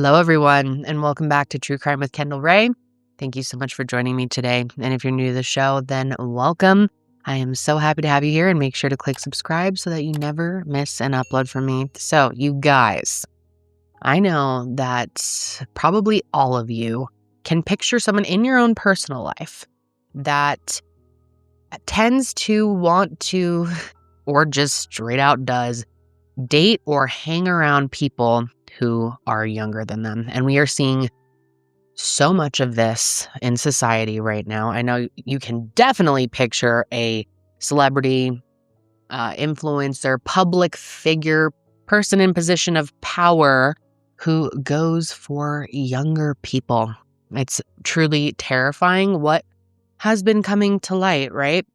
Hello, everyone, and welcome back to True Crime with Kendall Rae. Thank you so much for joining me today. And if you're new to the show, then welcome. I am so happy to have you here, and make sure to click subscribe so that you never miss an upload from me. So, you guys, I know that probably all of you can picture someone in your own personal life that tends to want to, or just straight out does, date or hang around people who are younger than them. And we are seeing so much of this in society right now. I know you can definitely picture a celebrity, influencer, public figure, person in position of power who goes for younger people. It's truly terrifying what has been coming to light, right?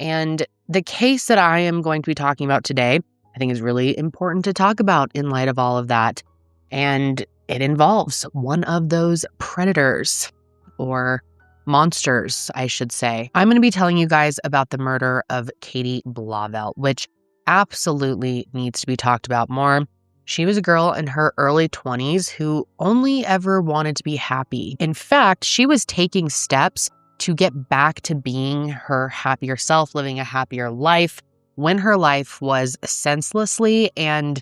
And the case that I am going to be talking about today, I think is really important to talk about in light of all of that. And it involves one of those predators, or monsters, I should say. I'm going to be telling you guys about the murder of Cati Blauvelt, which absolutely needs to be talked about more. She was a girl in her early 20s who only ever wanted to be happy. In fact, she was taking steps to get back to being her happier self, living a happier life, when her life was senselessly and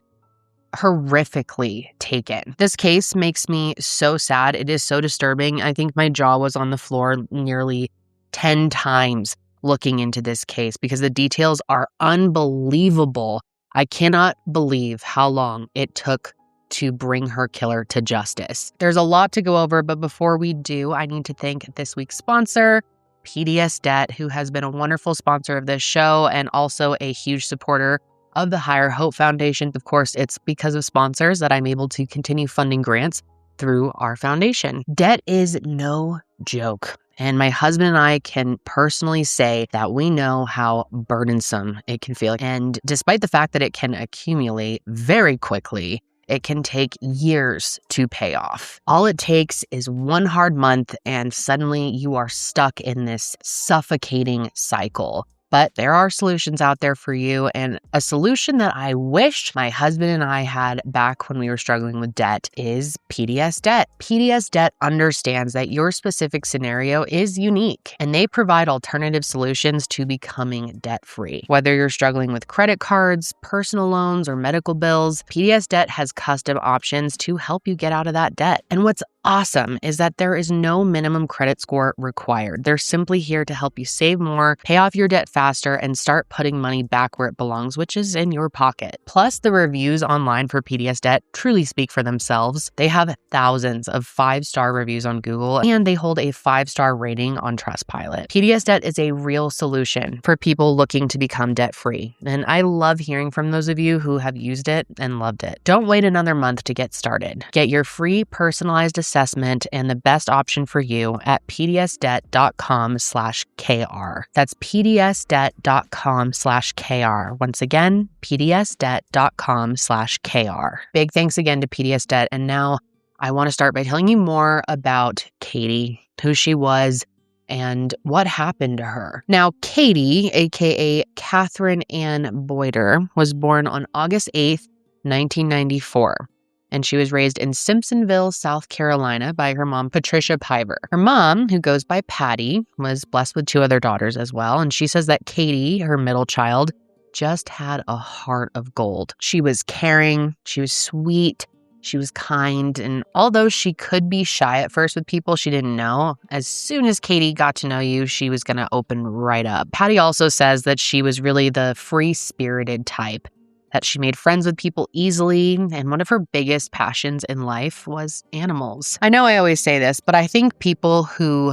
horrifically taken. This case makes me so sad. It is so disturbing. I think my jaw was on the floor nearly 10 times looking into this case because the details are unbelievable. I cannot believe how long it took to bring her killer to justice. There's a lot to go over, but before we do, I need to thank this week's sponsor, PDS Debt, who has been a wonderful sponsor of this show and also a huge supporter of the Higher Hope Foundation. Of course, it's because of sponsors that I'm able to continue funding grants through our foundation. Debt is no joke, and my husband and I can personally say that we know how burdensome it can feel. And despite the fact that it can accumulate very quickly, it can take years to pay off. All it takes is one hard month, and suddenly you are stuck in this suffocating cycle. But there are solutions out there for you, and a solution that I wish my husband and I had back when we were struggling with debt is PDS Debt. PDS Debt understands that your specific scenario is unique, and they provide alternative solutions to becoming debt-free. Whether you're struggling with credit cards, personal loans, or medical bills, PDS Debt has custom options to help you get out of that debt. And what's awesome is that there is no minimum credit score required. They're simply here to help you save more, pay off your debt faster, and start putting money back where it belongs, which is in your pocket. Plus, the reviews online for PDS Debt truly speak for themselves. They have thousands of 5-star reviews on Google, and they hold a 5-star rating on Trustpilot. PDS Debt is a real solution for people looking to become debt-free, and I love hearing from those of you who have used it and loved it. Don't wait another month to get started. Get your free personalized assessment and the best option for you at pdsdebt.com/kr. That's pdsdebt.com/kr. Once again, pdsdebt.com/kr. Big thanks again to PDS Debt. And now I want to start by telling you more about Cati, who she was, and what happened to her. Now, Cati, aka Catherine Ann Boyder, was born on August 8th, 1994. And she was raised in Simpsonville, South Carolina by her mom, Patricia Piver. Her mom, who goes by Patty, was blessed with 2 other daughters as well. And she says that Cati, her middle child, just had a heart of gold. She was caring, she was sweet, she was kind. And although she could be shy at first with people she didn't know, as soon as Cati got to know you, she was going to open right up. Patty also says that she was really the free-spirited type, that she made friends with people easily, and one of her biggest passions in life was animals. I know I always say this, but I think people who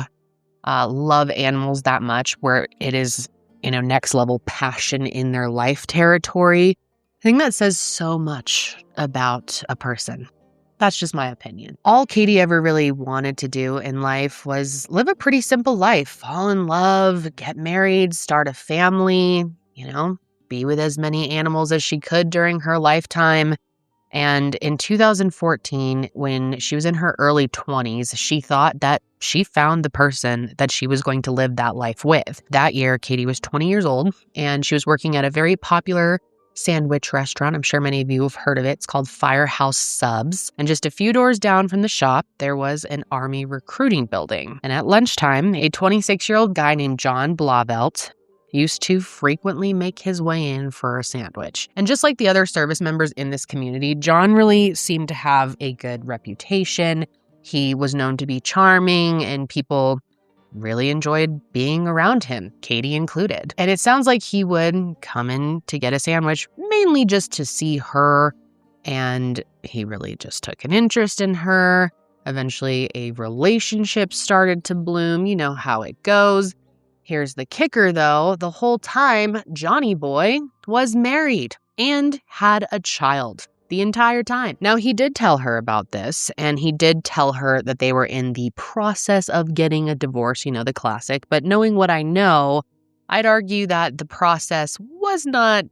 love animals that much, where it is, next level passion in their life territory, I think that says so much about a person. That's just my opinion. All Cati ever really wanted to do in life was live a pretty simple life, fall in love, get married, start a family, be with as many animals as she could during her lifetime. And in 2014, when she was in her early 20s, she thought that she found the person that she was going to live that life with. That year, Cati was 20 years old, and she was working at a very popular sandwich restaurant. I'm sure many of you have heard of it. It's called Firehouse Subs. And just a few doors down from the shop, there was an Army recruiting building. And at lunchtime, a 26-year-old guy named John Blauvelt used to frequently make his way in for a sandwich. And just like the other service members in this community, John really seemed to have a good reputation. He was known to be charming, and people really enjoyed being around him, Cati included. And it sounds like he would come in to get a sandwich, mainly just to see her, and he really just took an interest in her. Eventually, a relationship started to bloom. You know how it goes. Here's the kicker, though. The whole time, Johnny Boy was married and had a child the entire time. Now, he did tell her about this, and he did tell her that they were in the process of getting a divorce, you know, the classic. But knowing what I know, I'd argue that the process was not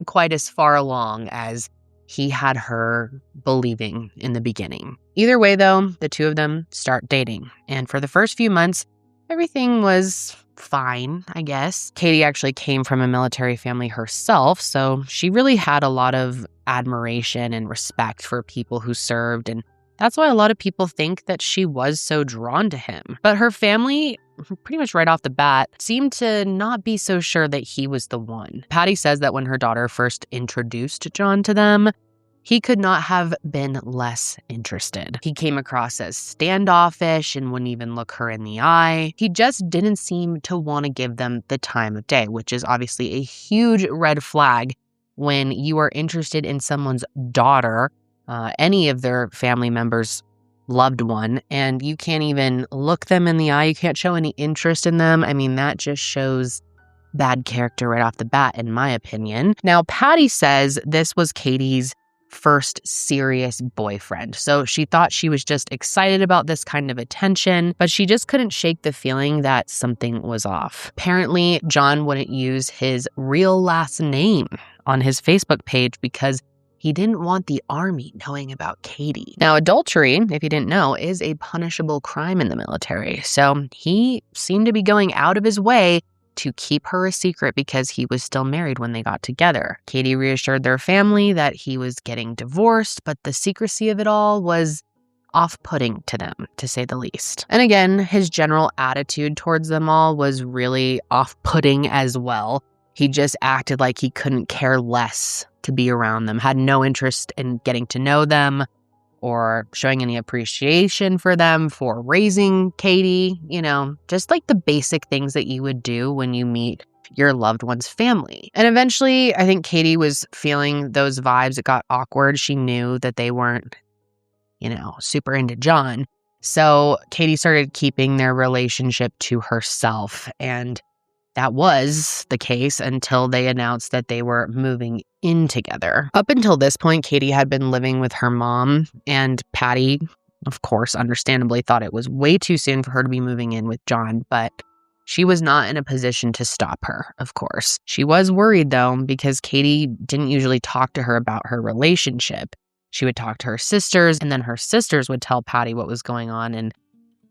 quite as far along as he had her believing in the beginning. Either way, though, the two of them start dating. And for the first few months, everything was fine, I guess. Cati actually came from a military family herself, so she really had a lot of admiration and respect for people who served, and that's why a lot of people think that she was so drawn to him. But her family, pretty much right off the bat, seemed to not be so sure that he was the one. Patty says that when her daughter first introduced John to them, he could not have been less interested. He came across as standoffish and wouldn't even look her in the eye. He just didn't seem to want to give them the time of day, which is obviously a huge red flag when you are interested in someone's daughter, any of their family members' loved one, and you can't even look them in the eye. You can't show any interest in them. I mean, that just shows bad character right off the bat, in my opinion. Now, Patty says this was Cati's first serious boyfriend. So she thought she was just excited about this kind of attention, but she just couldn't shake the feeling that something was off. Apparently, John wouldn't use his real last name on his Facebook page because he didn't want the Army knowing about Cati. Now, adultery, if you didn't know, is a punishable crime in the military. So he seemed to be going out of his way to keep her a secret because he was still married when they got together. Cati reassured their family that he was getting divorced, but the secrecy of it all was off-putting to them, to say the least. And again, his general attitude towards them all was really off-putting as well. He just acted like he couldn't care less to be around them, had no interest in getting to know them or showing any appreciation for them for raising Cati, you know, just like the basic things that you would do when you meet your loved one's family. And eventually, I think Cati was feeling those vibes. It got awkward. She knew that they weren't, you know, super into John. So Cati started keeping their relationship to herself, and that was the case until they announced that they were moving in together. Up until this point, Cati had been living with her mom, and Patty, of course, understandably thought it was way too soon for her to be moving in with John, but she was not in a position to stop her, of course. She was worried, though, because Cati didn't usually talk to her about her relationship. She would talk to her sisters, and then her sisters would tell Patty what was going on, and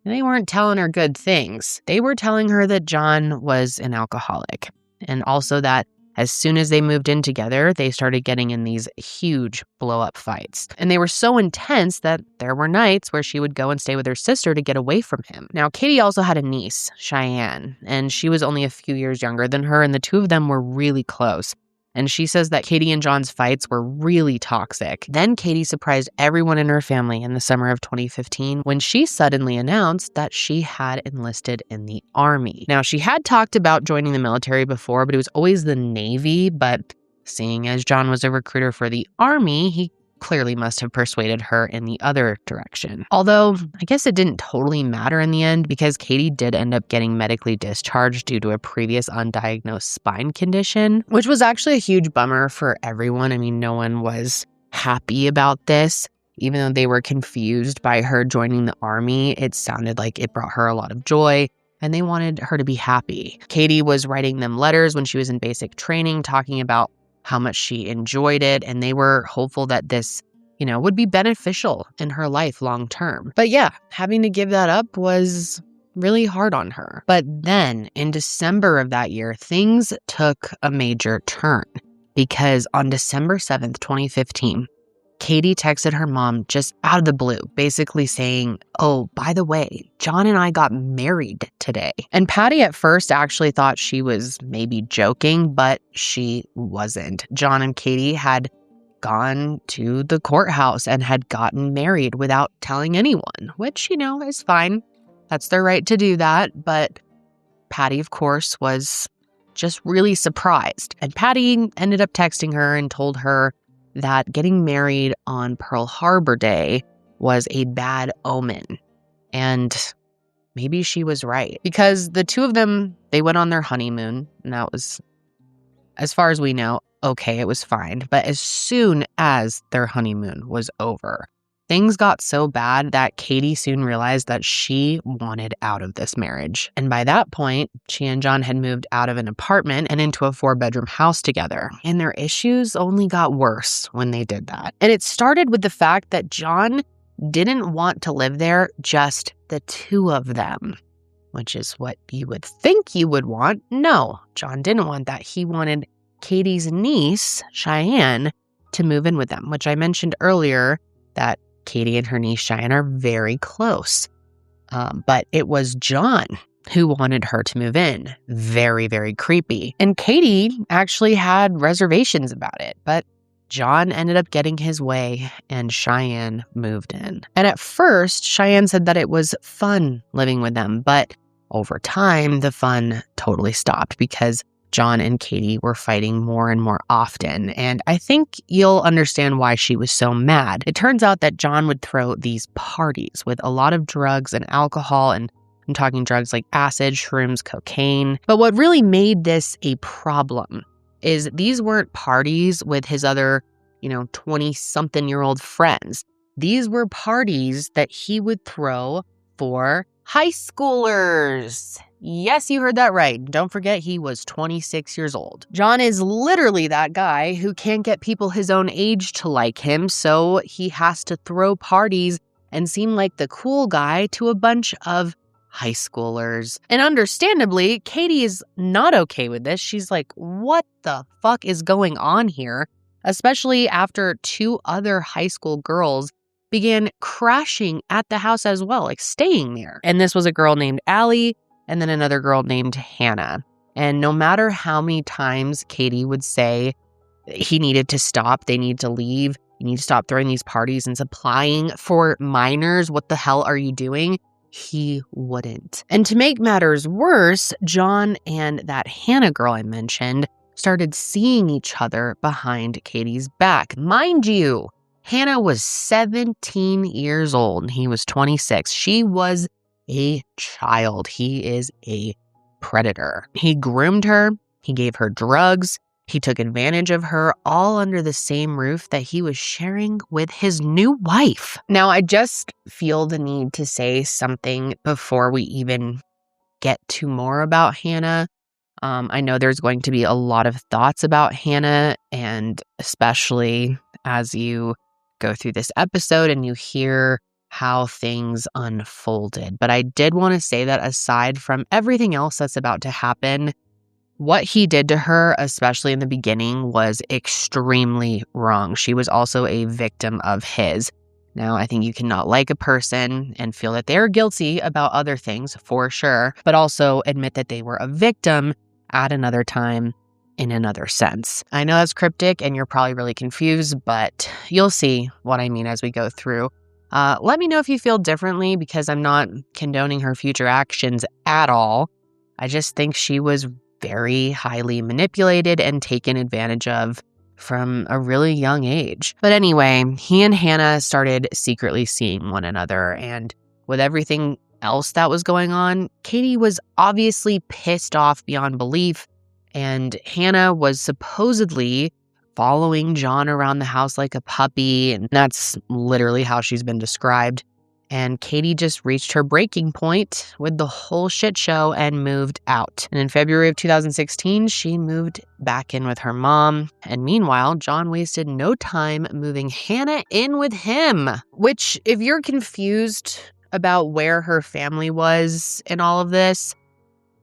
they weren't telling her good things. They were telling her that John was an alcoholic, and also that as soon as they moved in together, they started getting in these huge blow-up fights. And they were so intense that there were nights where she would go and stay with her sister to get away from him. Now, Cati also had a niece, Cheyenne, and she was only a few years younger than her, and the two of them were really close. And she says that Cati and John's fights were really toxic. Then Cati surprised everyone in her family in the summer of 2015 when she suddenly announced that she had enlisted in the Army. Now, she had talked about joining the military before, but it was always the Navy. But seeing as John was a recruiter for the Army, he clearly must have persuaded her in the other direction. Although, I guess it didn't totally matter in the end because Cati did end up getting medically discharged due to a previous undiagnosed spine condition, which was actually a huge bummer for everyone. I mean, no one was happy about this. Even though they were confused by her joining the Army, it sounded like it brought her a lot of joy, and they wanted her to be happy. Cati was writing them letters when she was in basic training, talking about how much she enjoyed it, and they were hopeful that this, you know, would be beneficial in her life long term. But yeah, having to give that up was really hard on her. But then in December of that year, things took a major turn. because on December 7th, 2015, Cati texted her mom just out of the blue, basically saying, "Oh, by the way, John and I got married today." And Patty at first actually thought she was maybe joking, but she wasn't. John and Cati had gone to the courthouse and had gotten married without telling anyone, which, is fine. That's their right to do that. But Patty, of course, was just really surprised. And Patty ended up texting her and told her that getting married on Pearl Harbor Day was a bad omen. And maybe she was right, because the two of them, they went on their honeymoon, and that was, as far as we know, okay, it was fine. But as soon as their honeymoon was over, things got so bad that Cati soon realized that she wanted out of this marriage. And by that point, she and John had moved out of an apartment and into a 4-bedroom house together. And their issues only got worse when they did that. And it started with the fact that John didn't want to live there, just the two of them, which is what you would think you would want. No, John didn't want that. He wanted Cati's niece, Cheyenne, to move in with them, which I mentioned earlier that Cati and her niece Cheyenne are very close. But it was John who wanted her to move in. Very, very creepy. And Cati actually had reservations about it, but John ended up getting his way and Cheyenne moved in. And at first, Cheyenne said that it was fun living with them, but over time, the fun totally stopped because John and Cati were fighting more and more often, and I think you'll understand why she was so mad. It turns out that John would throw these parties with a lot of drugs and alcohol, and I'm talking drugs like acid, shrooms, cocaine. But what really made this a problem is these weren't parties with his other, 20-something-year-old friends. These were parties that he would throw for high schoolers. Yes, you heard that right. Don't forget, he was 26 years old. John is literally that guy who can't get people his own age to like him, so he has to throw parties and seem like the cool guy to a bunch of high schoolers. And understandably, Cati is not okay with this. She's like, what the fuck is going on here? Especially after 2 other high school girls began crashing at the house as well, like staying there. And this was a girl named Allie and then another girl named Hannah. And no matter how many times Cati would say he needed to stop, they need to leave, you need to stop throwing these parties and supplying for minors, what the hell are you doing? He wouldn't. And to make matters worse, John and that Hannah girl I mentioned started seeing each other behind Cati's back. Mind you, Hannah was 17 years old and he was 26. She was a child. He is a predator. He groomed her. He gave her drugs. He took advantage of her, all under the same roof that he was sharing with his new wife. Now, I just feel the need to say something before we even get to more about Hannah. I know there's going to be a lot of thoughts about Hannah, and especially as you go through this episode and you hear how things unfolded. But I did want to say that aside from everything else that's about to happen, what he did to her, especially in the beginning, was extremely wrong. She was also a victim of his. Now, I think you cannot like a person and feel that they're guilty about other things, for sure, but also admit that they were a victim at another time in another sense. I know that's cryptic and you're probably really confused, but you'll see what I mean as we go through. Let me know if you feel differently, because I'm not condoning her future actions at all. I just think she was very highly manipulated and taken advantage of from a really young age. But anyway, he and Hannah started secretly seeing one another, and with everything else that was going on, Cati was obviously pissed off beyond belief, and Hannah was supposedly following John around the house like a puppy, and that's literally how she's been described. And Cati just reached her breaking point with the whole shit show and moved out. And in February of 2016, she moved back in with her mom. And meanwhile, John wasted no time moving Hannah in with him. Which, if you're confused about where her family was in all of this,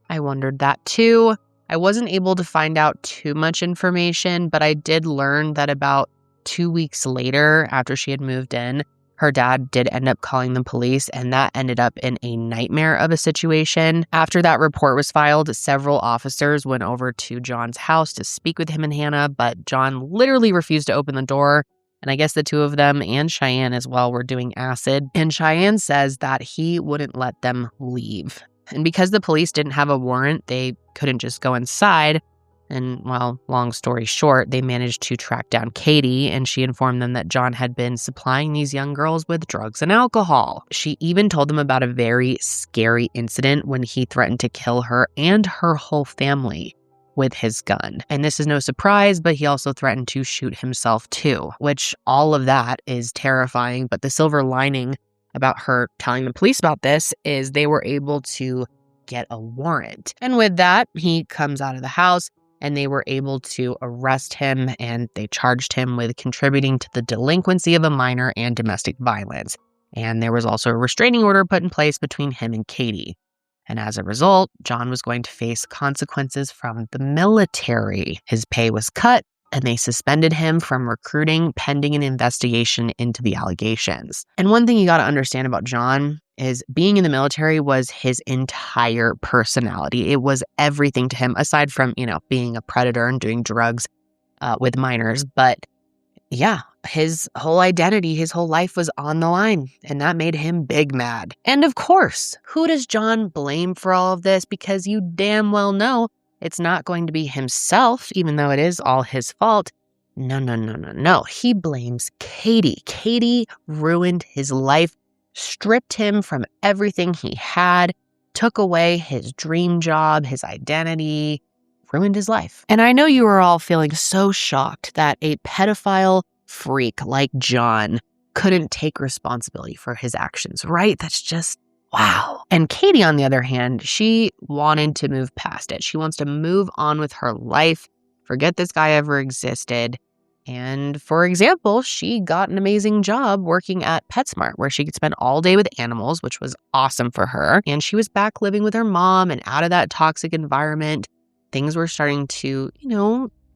I wondered that too. I wasn't able to find out too much information, but I did learn that about 2 weeks later, after she had moved in, her dad did end up calling the police, and that ended up in a nightmare of a situation. After that report was filed, several officers went over to John's house to speak with him and Hannah, but John literally refused to open the door. And I guess the two of them and Cheyenne as well were doing acid. And Cheyenne says that he wouldn't let them leave. And because the police didn't have a warrant, they couldn't just go inside. And, well, long story short, they managed to track down Cati, and she informed them that John had been supplying these young girls with drugs and alcohol. She even told them about a very scary incident when he threatened to kill her and her whole family with his gun. And this is no surprise, but he also threatened to shoot himself too, which all of that is terrifying. But the silver lining about her telling the police about this is they were able to get a warrant. And with that, he comes out of the house, and they were able to arrest him, and they charged him with contributing to the delinquency of a minor and domestic violence. And there was also a restraining order put in place between him and Cati. And as a result, John was going to face consequences from the military. His pay was cut, and they suspended him from recruiting pending an investigation into the allegations. And one thing you got to understand about John is being in the military was his entire personality. It was everything to him, aside from, being a predator and doing drugs with minors. But yeah, his whole identity, his whole life was on the line, and that made him big mad. And of course, who does John blame for all of this? Because you damn well know it's not going to be himself, even though it is all his fault. No. He blames Cati. Cati ruined his life, stripped him from everything he had, took away his dream job, his identity, ruined his life. And I know you are all feeling so shocked that a pedophile freak like John couldn't take responsibility for his actions, right? That's just wow. And Cati, on the other hand, she wanted to move past it. She wants to move on with her life, forget this guy ever existed. And for example, she got an amazing job working at PetSmart, where she could spend all day with animals, which was awesome for her. And she was back living with her mom and out of that toxic environment. Things were starting to,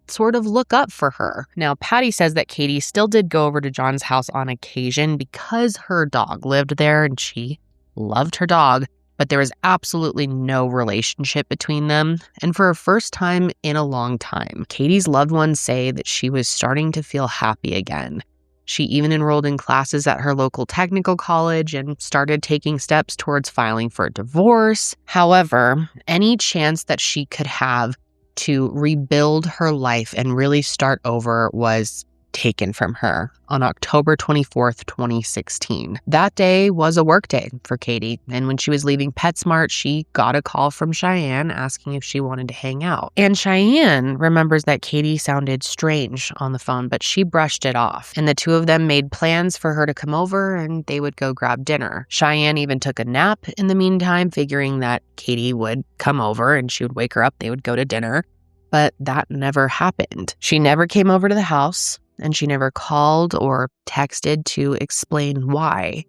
sort of look up for her. Now, Patty says that Cati still did go over to John's house on occasion because her dog lived there and she loved her dog, but there was absolutely no relationship between them. And for a first time in a long time, Cati's loved ones say that she was starting to feel happy again. She even enrolled in classes at her local technical college and started taking steps towards filing for a divorce. However, any chance that she could have to rebuild her life and really start over was taken from her on October 24th, 2016. That day was a work day for Cati, and when she was leaving PetSmart, she got a call from Cheyenne asking if she wanted to hang out. And Cheyenne remembers that Cati sounded strange on the phone, but she brushed it off, and the two of them made plans for her to come over and they would go grab dinner. Cheyenne even took a nap in the meantime, figuring that Cati would come over and she would wake her up, they would go to dinner. But that never happened. She never came over to the house, and she never called or texted to explain why.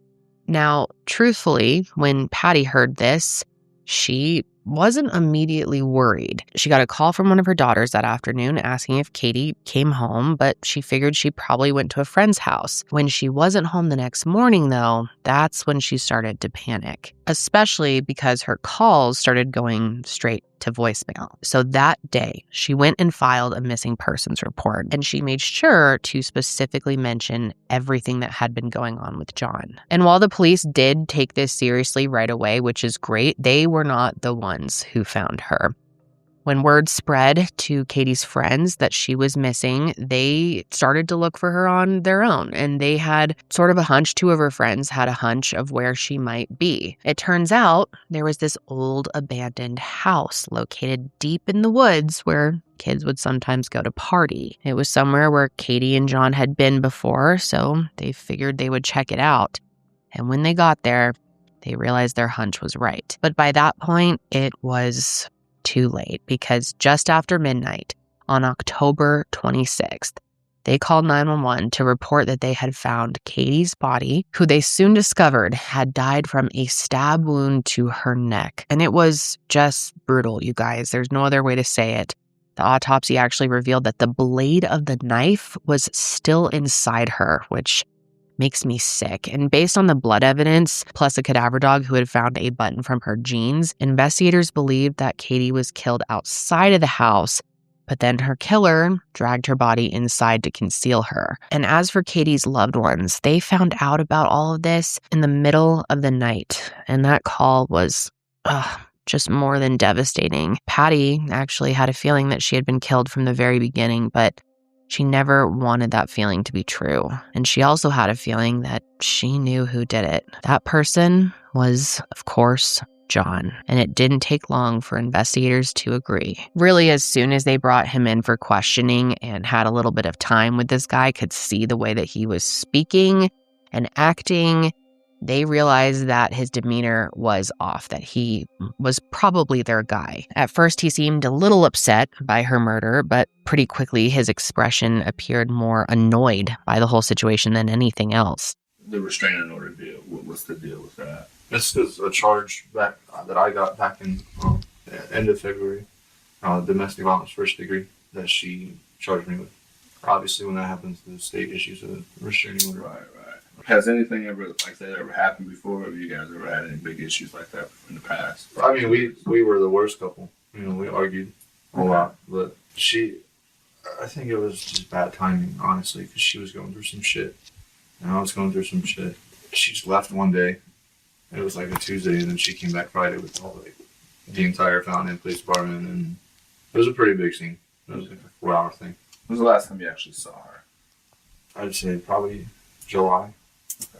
Now, truthfully, when Patty heard this, she wasn't immediately worried. She got a call from one of her daughters that afternoon asking if Cati came home, but she figured she probably went to a friend's house. When she wasn't home the next morning, though, that's when she started to panic, especially because her calls started going straight to voicemail. So that day, she went and filed a missing persons report, and she made sure to specifically mention everything that had been going on with John. And while the police did take this seriously right away, which is great, they were not the ones who found her. When word spread to Cati's friends that she was missing, they started to look for her on their own, and they had sort of a hunch. Two of her friends had a hunch of where she might be. It turns out there was this old abandoned house located deep in the woods where kids would sometimes go to party. It was somewhere where Cati and John had been before, so they figured they would check it out. And when they got there, they realized their hunch was right. But by that point, it was too late, because just after midnight on October 26th, They called 911 to report that they had found Cati's body, who they soon discovered had died from a stab wound to her neck. And it was just brutal, you guys. There's no other way to say it. The autopsy actually revealed that the blade of the knife was still inside her, which makes me sick. And based on the blood evidence, plus a cadaver dog who had found a button from her jeans, investigators believed that Cati was killed outside of the house, but then her killer dragged her body inside to conceal her. And as for Cati's loved ones, they found out about all of this in the middle of the night. And that call was just more than devastating. Patty actually had a feeling that she had been killed from the very beginning, but she never wanted that feeling to be true. And she also had a feeling that she knew who did it. That person was, of course, John. And it didn't take long for investigators to agree. Really, as soon as they brought him in for questioning and had a little bit of time with this guy, could see the way that he was speaking and acting, they realized that his demeanor was off, that he was probably their guy. At first, he seemed a little upset by her murder, but pretty quickly his expression appeared more annoyed by the whole situation than anything else. The restraining order deal, what's the deal with that? This is a charge back that I got back in end of February, domestic violence first degree, that she charged me with. Obviously, when that happens, the state issues a restraining order. Right. Has anything ever like that ever happened before? Or have you guys ever had any big issues like that in the past? I mean, we were the worst couple. You know, we argued a lot, but I think it was just bad timing, honestly, because she was going through some shit, and I was going through some shit. She just left one day. It was like a Tuesday, and then she came back Friday with the entire Fountain Police Department, and it was a pretty big scene. It was like a 4-hour thing. When was the last time you actually saw her? I'd say probably July,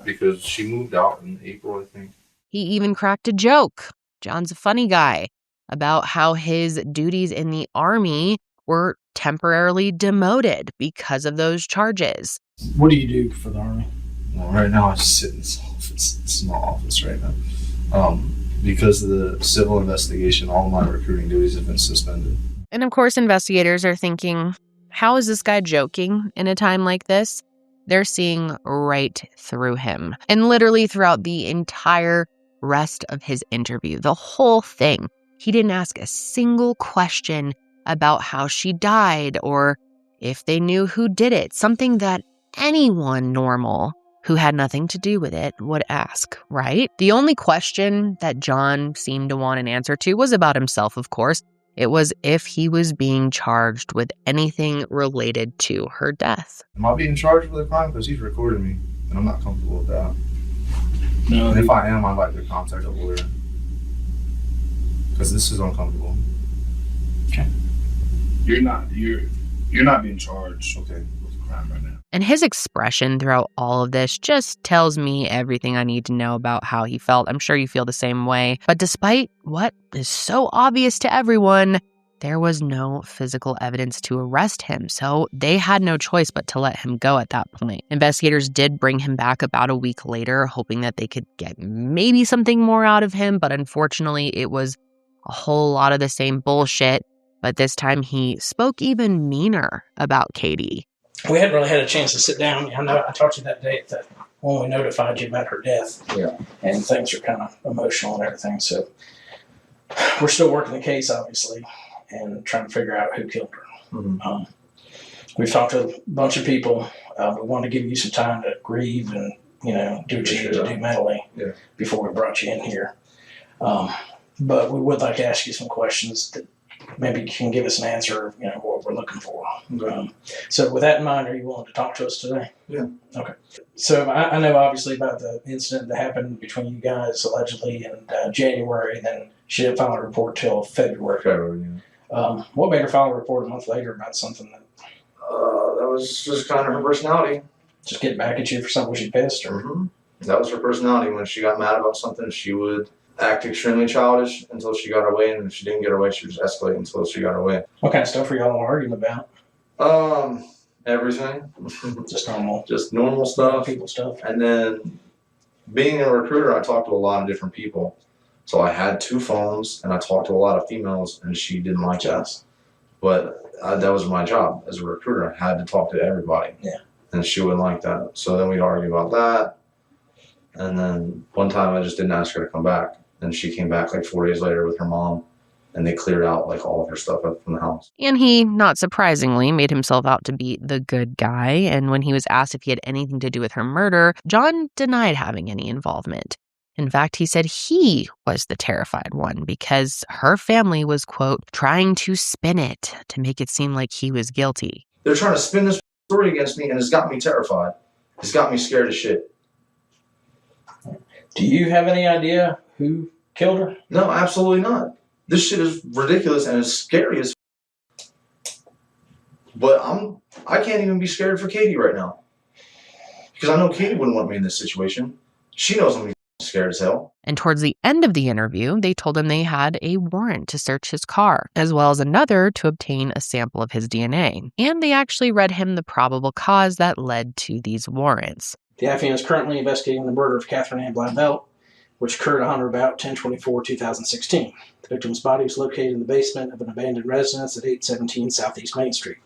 because she moved out in April, I think. He even cracked a joke. John's a funny guy about how his duties in the Army were temporarily demoted because of those charges. What do you do for the Army? Well, right now I sit in this office, small office right now. Because of the civil investigation, all of my recruiting duties have been suspended. And of course, investigators are thinking, how is this guy joking in a time like this? They're seeing right through him. And literally throughout the entire rest of his interview, the whole thing, he didn't ask a single question about how she died or if they knew who did it, something that anyone normal who had nothing to do with it would ask, right? The only question that John seemed to want an answer to was about himself, of course. It was if he was being charged with anything related to her death. Am I being charged with a crime? Because he's recording me, and I'm not comfortable with that. No. And if I am, I'd like to contact a lawyer. Because this is uncomfortable. Okay. You're not being charged, with a crime right now. And his expression throughout all of this just tells me everything I need to know about how he felt. I'm sure you feel the same way. But despite what is so obvious to everyone, there was no physical evidence to arrest him. So they had no choice but to let him go at that point. Investigators did bring him back about a week later, hoping that they could get maybe something more out of him. But unfortunately, it was a whole lot of the same bullshit. But this time he spoke even meaner about Cati. We hadn't really had a chance to sit down. I know I talked to you that day when we notified you about her death. Yeah. And things are kind of emotional and everything. So we're still working the case, obviously, and trying to figure out who killed her. Mm-hmm. We've talked to a bunch of people. We wanted to give you some time to grieve and, do what you need to do mentally before we brought you in here. But we would like to ask you some questions that maybe you can give us an answer, what we're looking for. Okay. So with that in mind, are you willing to talk to us today? Yeah. Okay. So I know obviously about the incident that happened between you guys allegedly in January, and then she didn't file a report till February. What made her file a report a month later about something that... That was just kind of her personality. Just get back at you for something she pissed? Or... Mm-hmm. That was her personality. When she got mad about something, she would act extremely childish until she got her way, and if she didn't get her way, she would just escalate until she got her way. What kind of stuff were y'all arguing about? Everything. Just normal. Just normal stuff. People stuff. And then, being a recruiter, I talked to a lot of different people. So I had 2 phones, and I talked to a lot of females, and she didn't like that. But that was my job as a recruiter. I had to talk to everybody. Yeah. And she wouldn't like that. So then we'd argue about that. And then one time I just didn't ask her to come back. And she came back like 4 days later with her mom. And they cleared out like all of her stuff up from the house. And he, not surprisingly, made himself out to be the good guy. And when he was asked if he had anything to do with her murder, John denied having any involvement. In fact, he said he was the terrified one because her family was, quote, trying to spin it to make it seem like he was guilty. They're trying to spin this story against me, and it's got me terrified. It's got me scared as shit. Do you have any idea who killed her? No, absolutely not. This shit is ridiculous and it's scary as But I can't even be scared for Katie right now. Because I know Katie wouldn't want me in this situation. She knows I'm scared as hell. And towards the end of the interview, they told him they had a warrant to search his car, as well as another to obtain a sample of his DNA. And they actually read him the probable cause that led to these warrants. The AFI is currently investigating the murder of Catherine Ann Blauvelt, which occurred on or about 10/24/2016. The victim's body was located in the basement of an abandoned residence at 817 Southeast Main Street.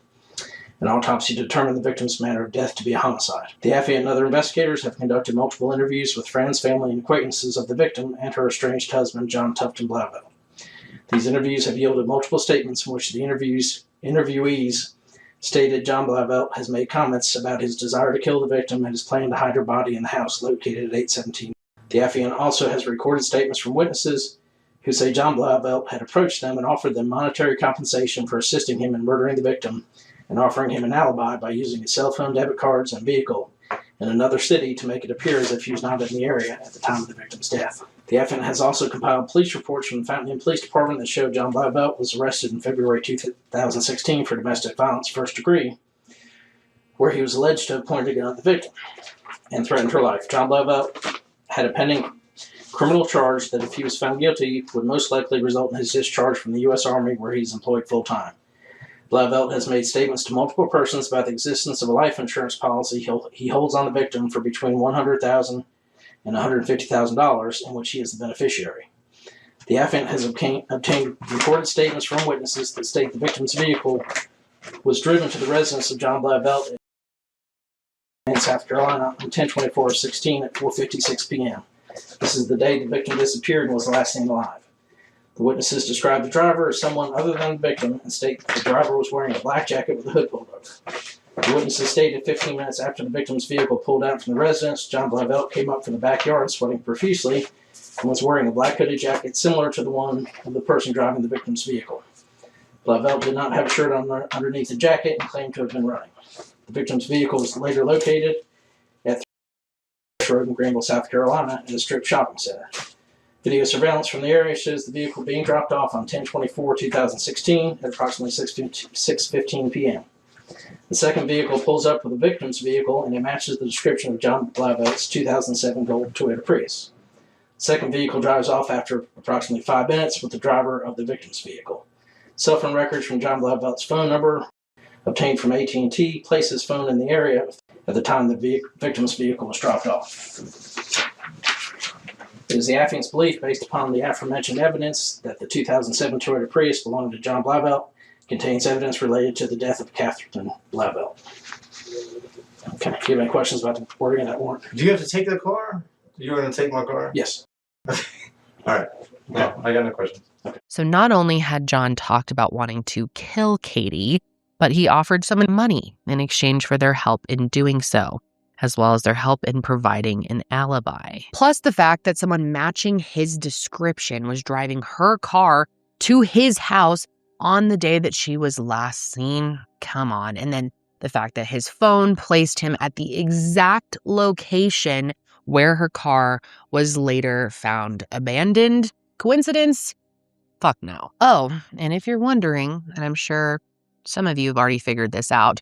An autopsy determined the victim's manner of death to be a homicide. The AFI and other investigators have conducted multiple interviews with friends, family, and acquaintances of the victim and her estranged husband, John Tufton Blauvelt. These interviews have yielded multiple statements in which the interviewees stated John Blauvelt has made comments about his desire to kill the victim and his plan to hide her body in the house located at 817. The AFI also has recorded statements from witnesses who say John Blauvelt had approached them and offered them monetary compensation for assisting him in murdering the victim and offering him an alibi by using his cell phone, debit cards, and vehicle in another city to make it appear as if he was not in the area at the time of the victim's death. The AFN has also compiled police reports from the Fountain Police Department that showed John Blauvelt was arrested in February 2016 for domestic violence first degree, where he was alleged to have pointed a gun at the victim and threatened her life. John Blauvelt had a pending criminal charge that if he was found guilty would most likely result in his discharge from the U.S. Army, where he's employed full-time. Blauvelt has made statements to multiple persons about the existence of a life insurance policy he holds on the victim for between $100,000 and $150,000, in which he is the beneficiary. The AFN has obtained recorded statements from witnesses that state the victim's vehicle was driven to the residence of John Blauvelt in South Carolina on 10/24/16 at 4:56 p.m. This is the day the victim disappeared and was last seen alive. The witnesses describe the driver as someone other than the victim and state that the driver was wearing a black jacket with a hood pulled over. The witnesses stated 15 minutes after the victim's vehicle pulled out from the residence, John Blauvelt came up from the backyard sweating profusely and was wearing a black hooded jacket similar to the one of the person driving the victim's vehicle. Blauvelt did not have a shirt on underneath the jacket and claimed to have been running. The victim's vehicle was later located at Road in Greenville, South Carolina, in a strip shopping center. Video surveillance from the area shows the vehicle being dropped off on 10/24/2016 at approximately 6:15 p.m. The second vehicle pulls up with the victim's vehicle and it matches the description of John Blauvelt's 2007 gold Toyota Prius. The second vehicle drives off after approximately 5 minutes with the driver of the victim's vehicle. Cell phone records from John Blauvelt's phone number obtained from AT&T place his phone in the area at the time the victim's vehicle was dropped off. It is the AFIN's belief, based upon the aforementioned evidence, that the 2007 Toyota Prius belonging to John Blauvelt contains evidence related to the death of Catherine Blauvelt. Okay, do you have any questions about the wording of that warrant? Do you have to take the car? You're going to take my car? Yes. All right. No, I got no questions. Okay. So not only had John talked about wanting to kill Katie, but he offered someone money in exchange for their help in doing so, as well as their help in providing an alibi. Plus the fact that someone matching his description was driving her car to his house on the day that she was last seen. Come on. And then the fact that his phone placed him at the exact location where her car was later found abandoned. Coincidence? Fuck no. Oh, and if you're wondering, and I'm sure some of you have already figured this out,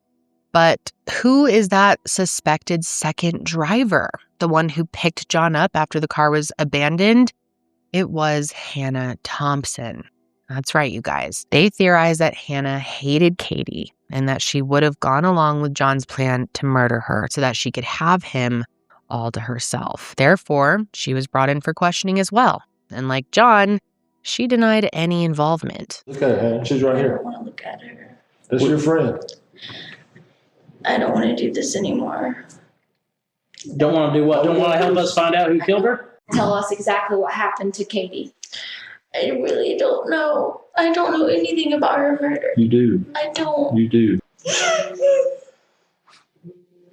but who is that suspected second driver? The one who picked John up after the car was abandoned? It was Hannah Thompson. That's right, you guys. They theorized that Hannah hated Katie and that she would have gone along with John's plan to murder her so that she could have him all to herself. Therefore, she was brought in for questioning as well. And like John, she denied any involvement. Look at her, she's right I here. don't want to look at her. That's your friend. I don't want to do this anymore. Don't want to do what? Don't want to help us find out who killed her? Tell us exactly what happened to Cati. I really don't know. I don't know anything about her murder. You do. I don't. You do.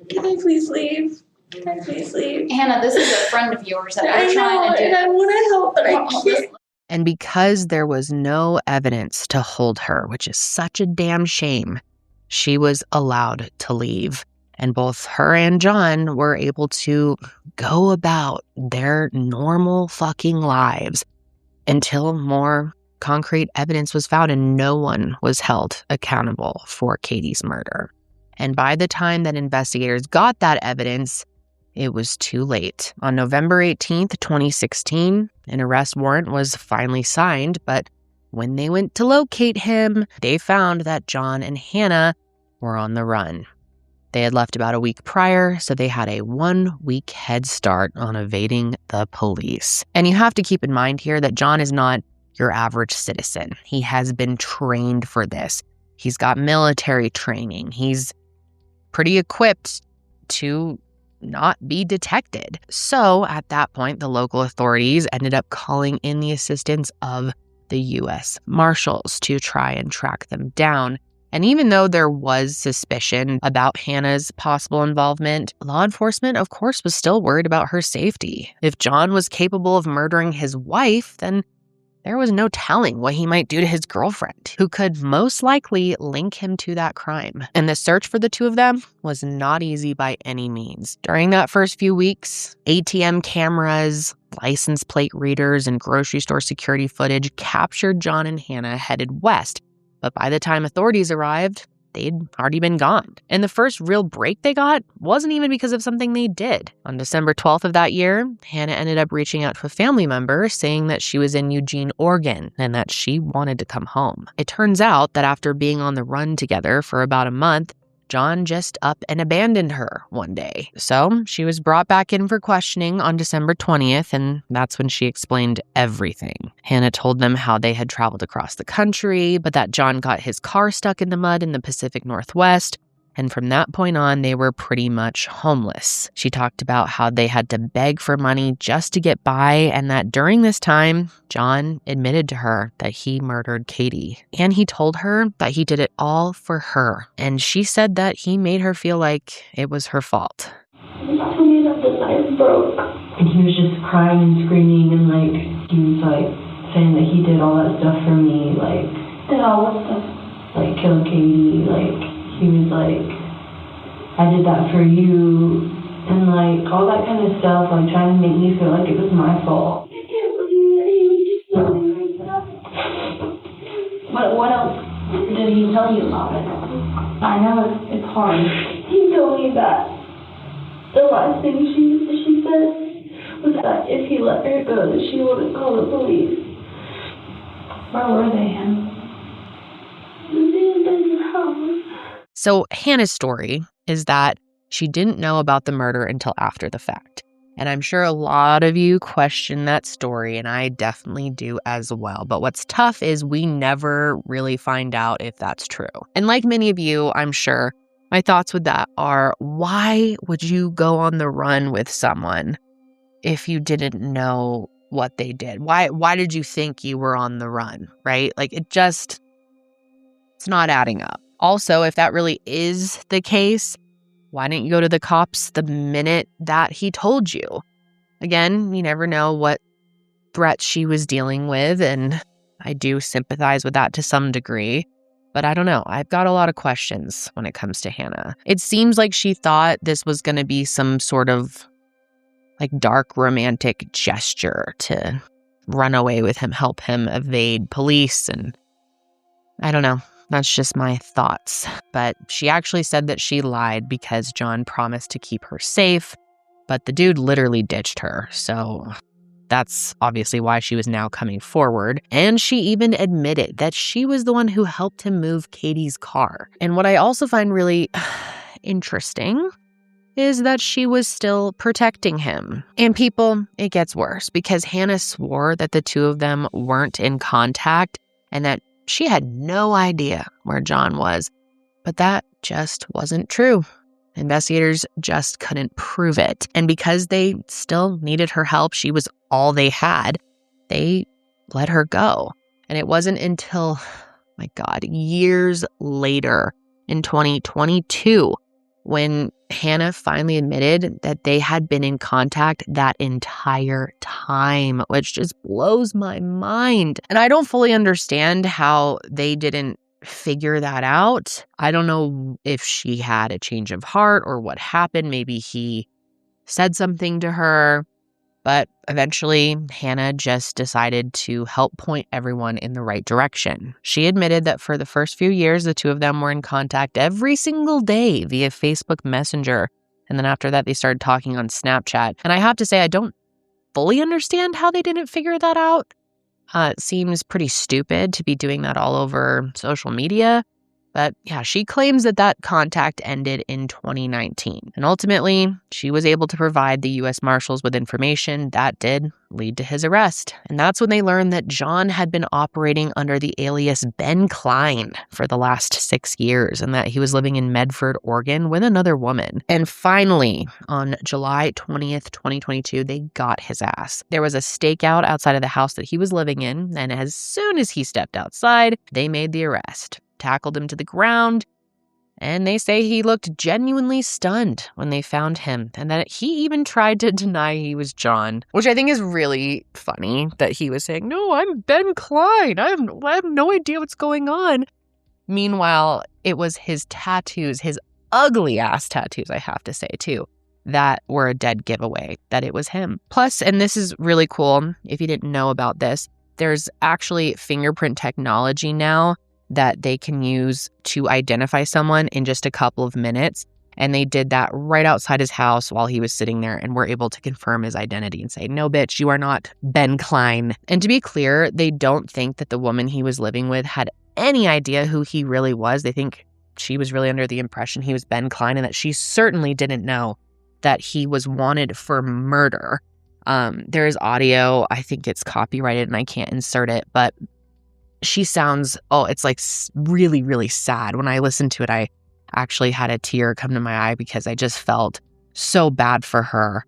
Can I please leave? Can I please leave? Hannah, this is a friend of yours that I we're know, trying to do. and I want to help, but I can't. And because there was no evidence to hold her, which is such a damn shame, she was allowed to leave. And both her and John were able to go about their normal fucking lives until more concrete evidence was found and no one was held accountable for Cati's murder. And by the time that investigators got that evidence, it was too late. On November 18th, 2016, an arrest warrant was finally signed, but when they went to locate him, they found that John and Hannah were on the run. They had left about a week prior, so they had a 1-week head start on evading the police. And you have to keep in mind here that John is not your average citizen. He has been trained for this. He's got military training. He's pretty equipped to not be detected. So at that point, the local authorities ended up calling in the assistance of the U.S. Marshals to try and track them down. And even though there was suspicion about Hannah's possible involvement, law enforcement, of course, was still worried about her safety. If John was capable of murdering his wife, then there was no telling what he might do to his girlfriend, who could most likely link him to that crime. And the search for the two of them was not easy by any means. During that first few weeks, ATM cameras, license plate readers, and grocery store security footage captured John and Hannah headed west. But by the time authorities arrived, they'd already been gone. And the first real break they got wasn't even because of something they did. On December 12th of that year, Hannah ended up reaching out to a family member saying that she was in Eugene, Oregon, and that she wanted to come home. It turns out that after being on the run together for about a month, John just up and abandoned her one day. So she was brought back in for questioning on December 20th, and that's when she explained everything. Hannah told them how they had traveled across the country, but that John got his car stuck in the mud in the Pacific Northwest, and from that point on, they were pretty much homeless. She talked about how they had to beg for money just to get by, and that during this time, John admitted to her that he murdered Cati. And he told her that he did it all for her, and she said that he made her feel like it was her fault. He told me that the knife broke. And he was just crying and screaming, and he was saying that he did all that stuff for me, did all that stuff. Kill Cati, he was I did that for you, and all that kind of stuff, trying to make me feel like it was my fault. I can't believe that he would just tell me right now. What else did he tell you about it? I know it's hard. He told me that the last thing she said was that if he let her go, that she wouldn't call the police. Where were they, Hannah? They were in your house. So Hannah's story is that she didn't know about the murder until after the fact. And I'm sure a lot of you question that story, and I definitely do as well. But what's tough is we never really find out if that's true. And like many of you, I'm sure, my thoughts with that are, why would you go on the run with someone if you didn't know what they did? Why did you think you were on the run, right? It's not adding up. Also, if that really is the case, why didn't you go to the cops the minute that he told you? Again, you never know what threats she was dealing with, and I do sympathize with that to some degree. But I don't know. I've got a lot of questions when it comes to Hannah. It seems like she thought this was going to be some sort of dark romantic gesture to run away with him, help him evade police, and I don't know. That's just my thoughts. But she actually said that she lied because John promised to keep her safe, but the dude literally ditched her. So that's obviously why she was now coming forward. And she even admitted that she was the one who helped him move Cati's car. And what I also find really interesting is that she was still protecting him. And people, it gets worse because Hannah swore that the two of them weren't in contact and that she had no idea where John was. But that just wasn't true. Investigators just couldn't prove it. And because they still needed her help, she was all they had, they let her go. And it wasn't until, my God, years later in 2022 when Hannah finally admitted that they had been in contact that entire time, which just blows my mind. And I don't fully understand how they didn't figure that out. I don't know if she had a change of heart or what happened. Maybe he said something to her. But eventually, Hannah just decided to help point everyone in the right direction. She admitted that for the first few years, the two of them were in contact every single day via Facebook Messenger. And then after that, they started talking on Snapchat. And I have to say, I don't fully understand how they didn't figure that out. It seems pretty stupid to be doing that all over social media. But yeah, she claims that that contact ended in 2019. And ultimately, she was able to provide the U.S. Marshals with information that did lead to his arrest. And that's when they learned that John had been operating under the alias Ben Klein for the last 6 years and that he was living in Medford, Oregon with another woman. And finally, on July 20th, 2022, they got his ass. There was a stakeout outside of the house that he was living in. And as soon as he stepped outside, they made the arrest. Tackled him to the ground, and they say he looked genuinely stunned when they found him, and that he even tried to deny he was John, which I think is really funny that he was saying, "No, I'm Ben Klein. I have no idea what's going on." Meanwhile, it was his tattoos, his ugly ass tattoos, I have to say too, that were a dead giveaway that it was him. Plus, and this is really cool, if you didn't know about this, there's actually fingerprint technology now that they can use to identify someone in just a couple of minutes. And they did that right outside his house while he was sitting there and were able to confirm his identity and say, "No, bitch, you are not Ben Klein." And to be clear, they don't think that the woman he was living with had any idea who he really was. They think she was really under the impression he was Ben Klein and that she certainly didn't know that he was wanted for murder. There is audio. I think it's copyrighted and I can't insert it, but she sounds, it's like really, really sad. When I listened to it, I actually had a tear come to my eye because I just felt so bad for her,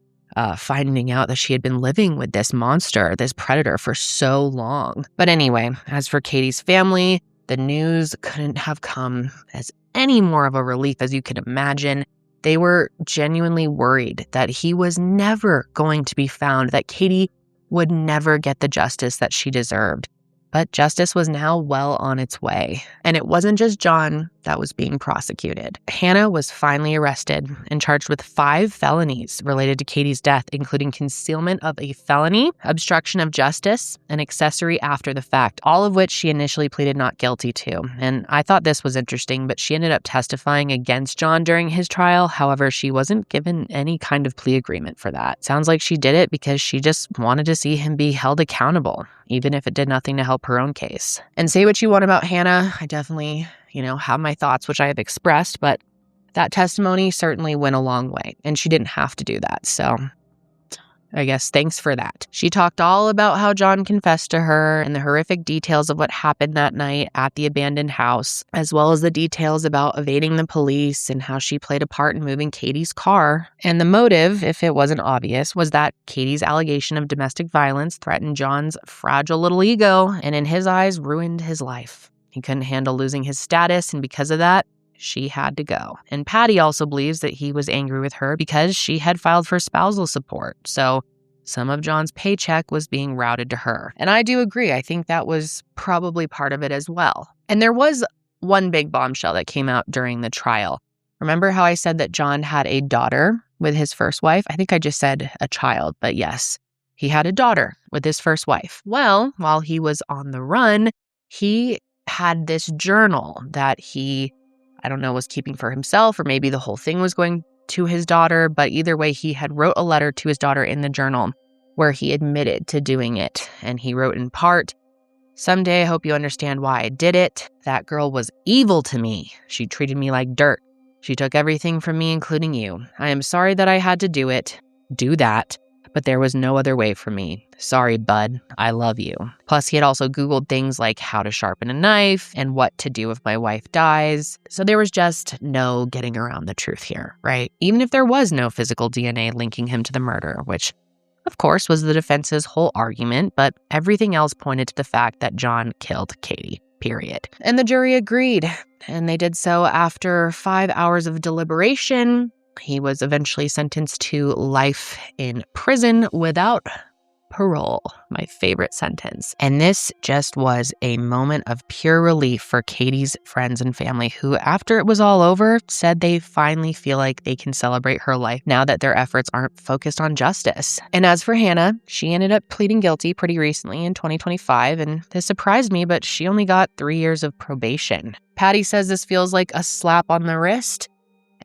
finding out that she had been living with this monster, this predator for so long. But anyway, as for Katie's family, the news couldn't have come as any more of a relief as you could imagine. They were genuinely worried that he was never going to be found, that Cati would never get the justice that she deserved. But justice was now well on its way. And it wasn't just John that was being prosecuted. Hannah was finally arrested and charged with 5 felonies related to Cati's death, including concealment of a felony, obstruction of justice, and accessory after the fact, all of which she initially pleaded not guilty to. And I thought this was interesting, but she ended up testifying against John during his trial. However, she wasn't given any kind of plea agreement for that. Sounds like she did it because she just wanted to see him be held accountable, even if it did nothing to help her own case. And say what you want about Hannah, I definitely, have my thoughts, which I have expressed, but that testimony certainly went a long way, and she didn't have to do that. So I guess thanks for that. She talked all about how John confessed to her and the horrific details of what happened that night at the abandoned house, as well as the details about evading the police and how she played a part in moving Cati's car. And the motive, if it wasn't obvious, was that Cati's allegation of domestic violence threatened John's fragile little ego and in his eyes ruined his life. He couldn't handle losing his status, and because of that, she had to go. And Patty also believes that he was angry with her because she had filed for spousal support. So some of John's paycheck was being routed to her. And I do agree. I think that was probably part of it as well. And there was one big bombshell that came out during the trial. Remember how I said that John had a daughter with his first wife? I think I just said a child, but yes, he had a daughter with his first wife. Well, while he was on the run, he had this journal that he, I don't know, was keeping for himself, or maybe the whole thing was going to his daughter, but either way, he had wrote a letter to his daughter in the journal where he admitted to doing it. And he wrote in part, "Someday I hope you understand why I did it. That girl was evil to me. She treated me like dirt. She took everything from me, including you. I am sorry that I had to do that, but there was no other way for me. Sorry, bud. I love you. Plus, he had also Googled things like how to sharpen a knife and what to do if my wife dies. So there was just no getting around the truth here, right? Even if there was no physical DNA linking him to the murder, which of course was the defense's whole argument, but everything else pointed to the fact that John killed Cati, period. And the jury agreed, and they did so after 5 hours of deliberation. He was eventually sentenced to life in prison without parole, my favorite sentence. And this just was a moment of pure relief for Cati's friends and family who, after it was all over, said they finally feel like they can celebrate her life now that their efforts aren't focused on justice. And as for Hannah, she ended up pleading guilty pretty recently in 2025, and this surprised me, but she only got 3 years of probation. Patty says this feels like a slap on the wrist,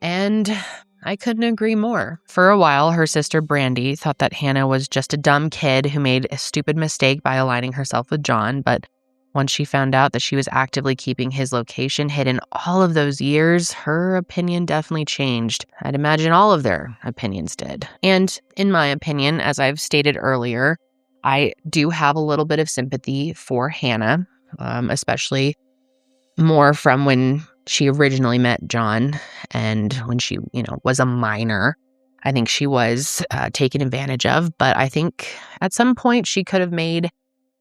and I couldn't agree more. For a while, her sister Brandy thought that Hannah was just a dumb kid who made a stupid mistake by aligning herself with John, but once she found out that she was actively keeping his location hidden all of those years, her opinion definitely changed. I'd imagine all of their opinions did. And in my opinion, as I've stated earlier, I do have a little bit of sympathy for Hannah, especially more from when she originally met John and when she, was a minor. I think she was taken advantage of, but I think at some point she could have made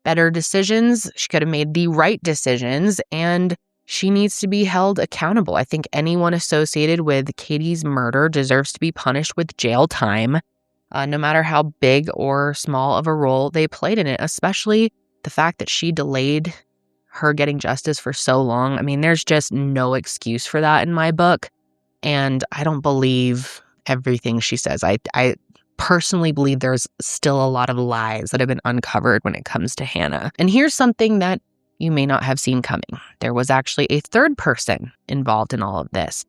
better decisions. She could have made the right decisions, and she needs to be held accountable. I think anyone associated with Cati's murder deserves to be punished with jail time, no matter how big or small of a role they played in it, especially the fact that she delayed her getting justice for so long. I mean, there's just no excuse for that in my book. And I don't believe everything she says. I personally believe there's still a lot of lies that have been uncovered when it comes to Hannah. And here's something that you may not have seen coming. There was actually a third person involved in all of this,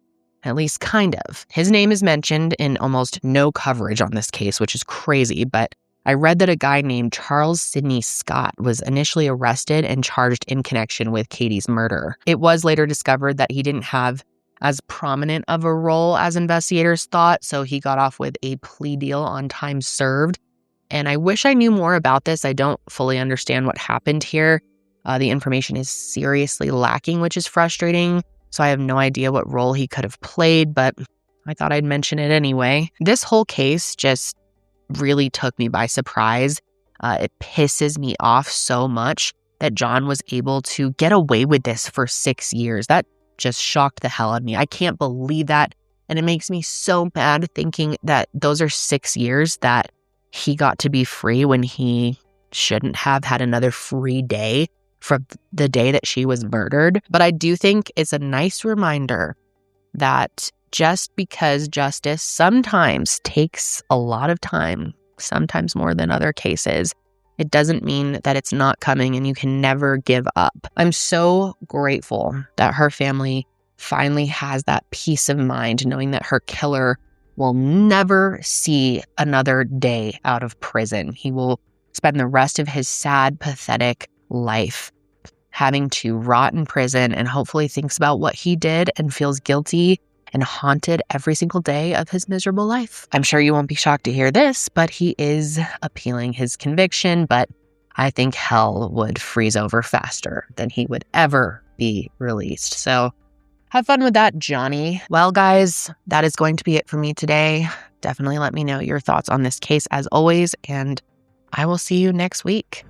at least kind of. His name is mentioned in almost no coverage on this case, which is crazy, but I read that a guy named Charles Sidney Scott was initially arrested and charged in connection with Cati's murder. It was later discovered that he didn't have as prominent of a role as investigators thought, so he got off with a plea deal on time served. And I wish I knew more about this. I don't fully understand what happened here. The information is seriously lacking, which is frustrating, so I have no idea what role he could have played, but I thought I'd mention it anyway. This whole case just really took me by surprise. It pisses me off so much that John was able to get away with this for 6 years. That just shocked the hell out of me. I can't believe that. And it makes me so mad thinking that those are 6 years that he got to be free when he shouldn't have had another free day from the day that she was murdered. But I do think it's a nice reminder that just because justice sometimes takes a lot of time, sometimes more than other cases, it doesn't mean that it's not coming and you can never give up. I'm so grateful that her family finally has that peace of mind knowing that her killer will never see another day out of prison. He will spend the rest of his sad, pathetic life having to rot in prison, and hopefully thinks about what he did and feels guilty and haunted every single day of his miserable life. I'm sure you won't be shocked to hear this, but he is appealing his conviction, but I think hell would freeze over faster than he would ever be released. So have fun with that, Johnny. Well, guys, that is going to be it for me today. Definitely let me know your thoughts on this case as always, and I will see you next week.